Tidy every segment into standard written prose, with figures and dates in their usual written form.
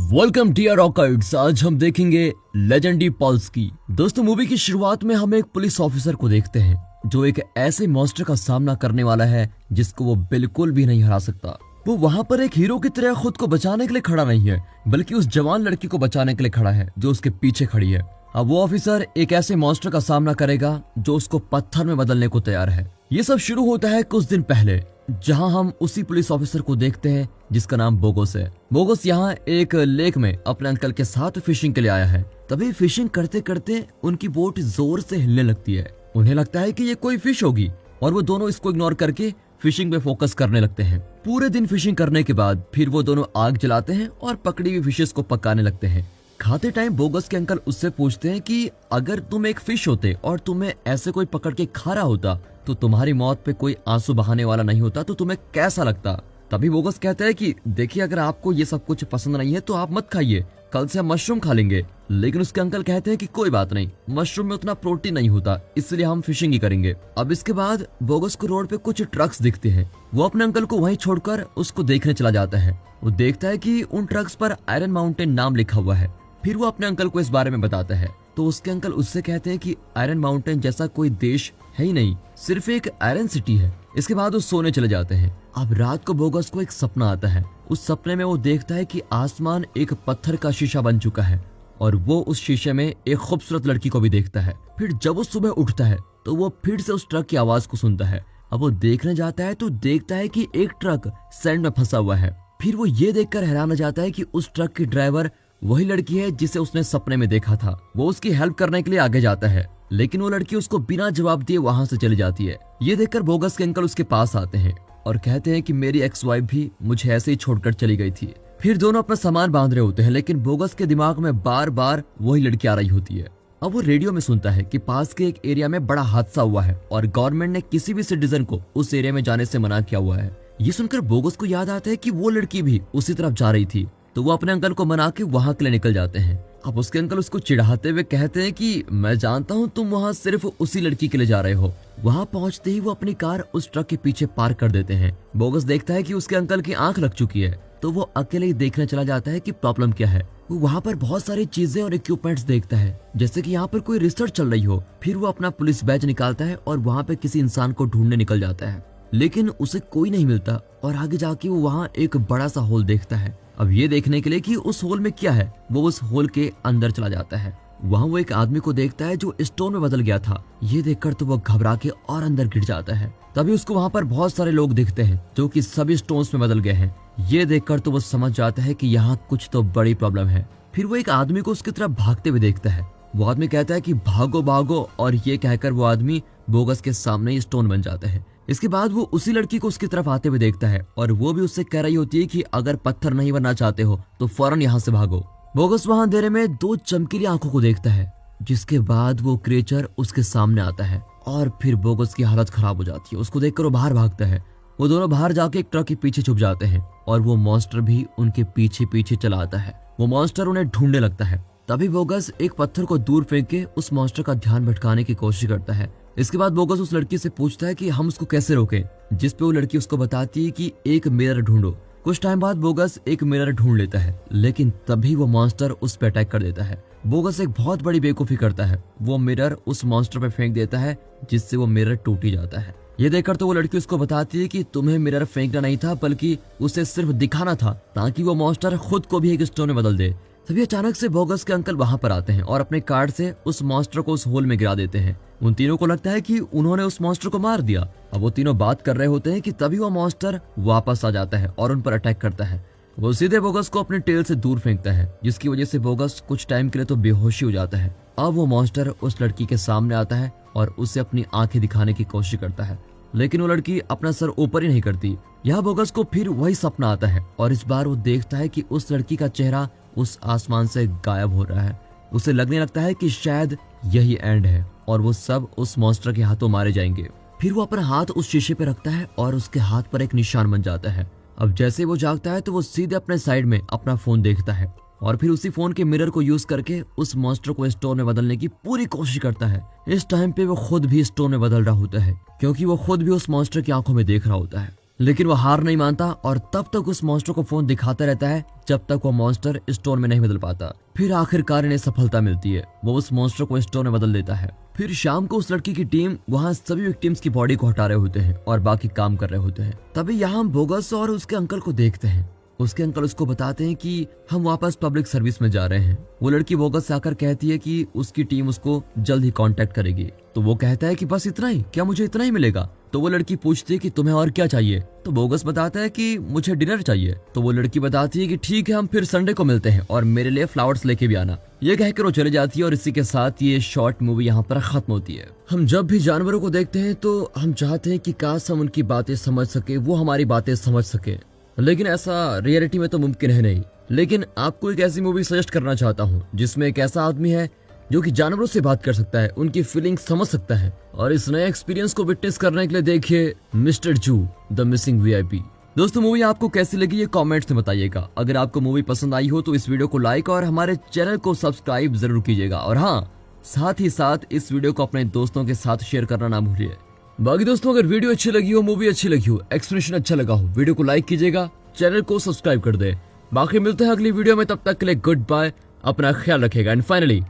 Welcome dear रॉकर्ड्स। आज हम देखेंगे लेजेंडरी पल्स की। दोस्तों, मूवी की शुरुआत में हम एक पुलिस ऑफिसर को देखते हैं जो एक ऐसे मॉन्स्टर का सामना करने वाला है जिसको वो बिल्कुल भी नहीं हरा सकता। वो वहाँ पर एक हीरो की तरह खुद को बचाने के लिए खड़ा नहीं है, बल्कि उस जवान लड़की को बचाने के लिए खड़ा है जो उसके पीछे खड़ी है। अब वो ऑफिसर एक ऐसे मॉन्स्टर का सामना करेगा जो उसको पत्थर में बदलने को तैयार है। ये सब शुरू होता है कुछ दिन पहले, जहां हम उसी पुलिस ऑफिसर को देखते हैं जिसका नाम बोगस है। बोगस यहाँ एक लेक में अपने अंकल के साथ फिशिंग के लिए आया है। तभी फिशिंग करते करते उनकी बोट जोर से हिलने लगती है। उन्हें लगता है कि ये कोई फिश होगी और वो दोनों इसको इग्नोर करके फिशिंग पे फोकस करने लगते हैं। पूरे दिन फिशिंग करने के बाद फिर वो दोनों आग जलाते हैं और पकड़ी हुई फिशेस को पकाने लगते हैं। खाते टाइम बोगस के अंकल उससे पूछते हैं कि अगर तुम एक फिश होते और तुम्हें ऐसे कोई पकड़ के खा रहा होता तो तुम्हारी मौत पे कोई आंसू बहाने वाला नहीं होता तो तुम्हें कैसा लगता। तभी बोगस कहता है कि देखिए, अगर आपको ये सब कुछ पसंद नहीं है तो आप मत खाइए, कल से हम मशरूम खा लेंगे। लेकिन उसके अंकल कहते हैं कि कोई बात नहीं, मशरूम में उतना प्रोटीन नहीं होता, इसलिए हम फिशिंग ही करेंगे। अब इसके बाद बोगस को रोड पे कुछ ट्रक्स दिखते हैं। वो अपने अंकल को वहीं छोड़कर उसको देखने चला जाता है। वो देखता है कि उन ट्रक्स पर आयरन माउंटेन नाम लिखा हुआ है। फिर वो अपने अंकल को इस बारे में बताता है तो उसके अंकल उससे कहते हैं कि आयरन माउंटेन जैसा कोई देश है ही नहीं, सिर्फ एक आयरन सिटी है। इसके बाद वो सोने चले जाते हैं। अब रात को बोगस को एक सपना आता है। उस सपने में वो देखता है कि आसमान एक पत्थर का शीशा बन चुका है और वो उस शीशे में एक खूबसूरत लड़की को भी देखता है। फिर जब वो सुबह उठता है तो वो फिर से उस ट्रक की आवाज को सुनता है। अब वो देखने जाता है तो देखता है कि एक ट्रक सैंड में फंसा हुआ है। फिर वो ये देखकर हैरान हो जाता है कि उस ट्रक की ड्राइवर वही लड़की है जिसे उसने सपने में देखा था। वो उसकी हेल्प करने के लिए आगे जाता है, लेकिन वो लड़की उसको बिना जवाब दिए वहां से चली जाती है। ये देखकर बोगस के अंकल उसके पास आते हैं और कहते हैं कि मेरी एक्स वाइफ भी मुझे ऐसे ही छोड़कर चली गई थी। फिर दोनों अपना सामान बांध रहे होते हैं, लेकिन बोगस के दिमाग में बार बार वही लड़की आ रही होती है। अब वो रेडियो में सुनता है कि पास के एक एरिया में बड़ा हादसा हुआ है और गवर्नमेंट ने किसी भी सिटीजन को उस एरिया में जाने से मना किया हुआ है। ये सुनकर बोगस को याद आता है कि वो लड़की भी उसी तरफ जा रही थी, तो वो अपने अंकल को मना के वहां के लिए निकल जाते हैं। अब उसके अंकल उसको चिढ़ाते हुए कहते हैं कि मैं जानता हूँ तुम वहाँ सिर्फ उसी लड़की के लिए जा रहे हो। वहाँ पहुँचते ही वो अपनी कार उस ट्रक के पीछे पार्क कर देते हैं। बोगस देखता है कि उसके अंकल की आंख लग चुकी है, तो वो अकेले ही देखने चला जाता है कि प्रॉब्लम क्या है। वो वहाँ पर बहुत सारी चीजें और इक्विपमेंट्स देखता है, जैसे कि यहाँ पर कोई रिसर्च चल रही हो। फिर वो अपना पुलिस बैज निकालता है और वहाँ पे किसी इंसान को ढूंढने निकल जाता है, लेकिन उसे कोई नहीं मिलता और आगे जाके वो वहाँ एक बड़ा सा होल देखता है। अब ये देखने के लिए कि उस होल में क्या है, वो उस होल के अंदर चला जाता है। वहाँ वो एक आदमी को देखता है जो स्टोन में बदल गया था। ये देखकर तो वो घबरा के और अंदर गिर जाता है। तभी उसको वहाँ पर बहुत सारे लोग दिखते हैं जो कि सभी स्टोन्स में बदल गए हैं। ये देखकर तो वो समझ जाता है कि यहाँ कुछ तो बड़ी प्रॉब्लम है। फिर वो एक आदमी को उसकी तरफ भागते हुए देखता है। वो आदमी कहता है कि भागो भागो, और ये कहकर वो आदमी बोगस के सामने ही स्टोन बन जाता है। इसके बाद वो उसी लड़की को उसकी तरफ आते हुए देखता है और वो भी उससे कह रही होती है कि अगर पत्थर नहीं बनना चाहते हो तो फौरन यहाँ से भागो। बोगस वहां अंधेरे में दो चमकीली आंखों को देखता है, जिसके बाद वो क्रिएचर उसके सामने आता है और फिर बोगस की हालत खराब हो जाती है। उसको देखकर वो बाहर भागता है। वो दोनों बाहर जाके एक ट्रक के पीछे छुप जाते हैं और वो मॉन्स्टर भी उनके पीछे पीछे चला आता है। वो मॉन्स्टर उन्हें ढूंढने लगता है। तभी बोगस एक पत्थर को दूर फेंक के उस मॉन्स्टर का ध्यान भटकाने की कोशिश करता है। इसके बाद बोगस उस लड़की से पूछता है कि हम उसको कैसे रोकें, जिस पे वो लड़की उसको बताती है कि एक मिरर ढूंढो। कुछ टाइम बाद बोगस एक मिरर ढूंढ लेता है, लेकिन तभी वो मॉन्स्टर उस पे अटैक कर देता है। बोगस एक बहुत बड़ी बेवकूफी करता है। वो मिरर उस मॉन्स्टर पे फेंक देता है, जिससे वो मिरर टूट ही जाता है। ये देखकर तो वो लड़की उसको बताती है कि तुम्हें मिरर फेंकना नहीं था, बल्कि उसे सिर्फ दिखाना था ताकि वो मॉन्स्टर खुद को भी एक स्टोन में बदल दे। तभी अचानक से बोगस के अंकल वहां पर आते हैं और अपने कार से उस मॉन्स्टर को उस होल में गिरा देते हैं। उन तीनों को लगता है कि उन्होंने उस मॉन्स्टर को मार दिया। अब वो तीनों बात कर रहे होते हैं कि तभी वो मॉन्स्टर वापस आ जाता है और उन पर अटैक करता है। वो सीधे बोगस को अपने टेल से दूर फेंकता है, जिसकी वजह से बोगस कुछ टाइम के लिए तो बेहोशी हो जाता है। अब वो मॉन्स्टर उस लड़की के सामने आता है और उसे अपनी आंखें दिखाने की कोशिश करता है, लेकिन वो लड़की अपना सर ऊपर ही नहीं करती। यहाँ बोगस को फिर वही सपना आता है और इस बार वो देखता है कि उस लड़की का चेहरा उस आसमान से गायब हो रहा है। उसे लगने लगता है कि शायद यही एंड है और वो सब उस मॉन्स्टर के हाथों मारे जाएंगे। फिर वो अपना हाथ उस शीशे पे रखता है और उसके हाथ पर एक निशान बन जाता है। अब जैसे वो जागता है तो वो सीधे अपने साइड में अपना फोन देखता है और फिर उसी फोन के मिरर को यूज करके उस मॉन्स्टर को स्टोन में बदलने की पूरी कोशिश करता है। इस टाइम पे वो खुद भी स्टोन में बदल रहा होता है, क्योंकि वो खुद भी उस मॉन्स्टर की आंखों में देख रहा होता है। लेकिन वो हार नहीं मानता और तब तक उस मॉन्स्टर को फोन दिखाता रहता है जब तक वो मॉन्स्टर स्टोन में नहीं बदल पाता। फिर आखिरकार इन्हें सफलता मिलती है, वो उस मॉन्स्टर को स्टोन में बदल देता है। फिर शाम को उस लड़की की टीम वहाँ सभी विक्टिम्स की बॉडी को हटा रहे होते हैं और बाकी काम कर रहे होते हैं। तभी यहाँ हम बोगस और उसके अंकल को देखते हैं। उसके अंकल उसको बताते हैं कि हम वापस पब्लिक सर्विस में जा रहे हैं। वो लड़की बोगस से आकर कहती है कि उसकी टीम उसको जल्द ही कांटेक्ट करेगी। तो वो कहता है कि बस इतना ही, क्या मुझे इतना ही मिलेगा? तो वो लड़की पूछती है कि तुम्हें और क्या चाहिए? तो बोगस बताता है कि मुझे डिनर चाहिए। तो वो लड़की बताती है कि ठीक है, हम फिर संडे को मिलते हैं और मेरे लिए फ्लावर्स लेके भी आना। ये कहकर वो चले जाती है और इसी के साथ ये शॉर्ट मूवी यहाँ पर खत्म होती है। हम जब भी जानवरों को देखते हैं तो हम चाहते हैं कि काश हम उनकी बातें समझ सके, वो हमारी बातें समझ सके, लेकिन ऐसा रियलिटी में तो मुमकिन है नहीं। लेकिन आपको एक ऐसी मूवी सजेस्ट करना चाहता हूँ जिसमें एक ऐसा आदमी है जो कि जानवरों से बात कर सकता है, उनकी फीलिंग्स समझ सकता है। और इस नए एक्सपीरियंस को विटनेस करने के लिए देखिए मिस्टर जू द मिसिंग VIP। दोस्तों मूवी आपको कैसी लगी ये कमेंट्स में बताइएगा। अगर आपको मूवी पसंद आई हो तो इस वीडियो को लाइक और हमारे चैनल को सब्सक्राइब जरूर कीजिएगा। और हाँ, साथ ही साथ इस वीडियो को अपने दोस्तों के साथ शेयर करना ना भूलिए। बाकी दोस्तों अगर वीडियो अच्छी लगी हो, मूवी अच्छी लगी हो, एक्सप्लेनेशन अच्छा लगा हो, वीडियो को लाइक कीजिएगा, चैनल को सब्सक्राइब कर दे। बाकी मिलते हैं अगली वीडियो में, तब तक के लिए गुड बाय, अपना ख्याल रखेगा and finally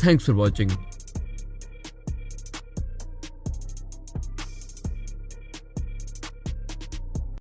thanks for watching.